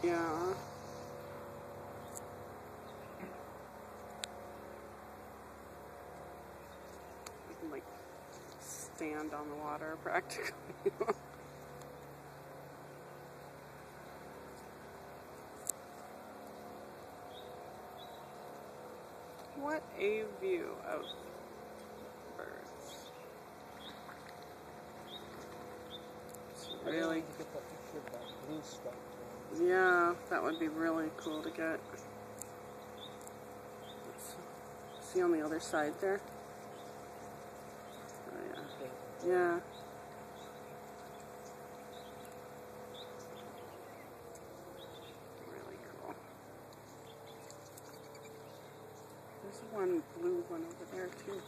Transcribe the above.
Yeah. You can like stand on the water practically. What a view of birds. It's really, get that picture of that blue stuff. yeah, that would be really cool to get. Let's see on the other side there. Oh yeah. Yeah. Really cool. There's one blue one over there too.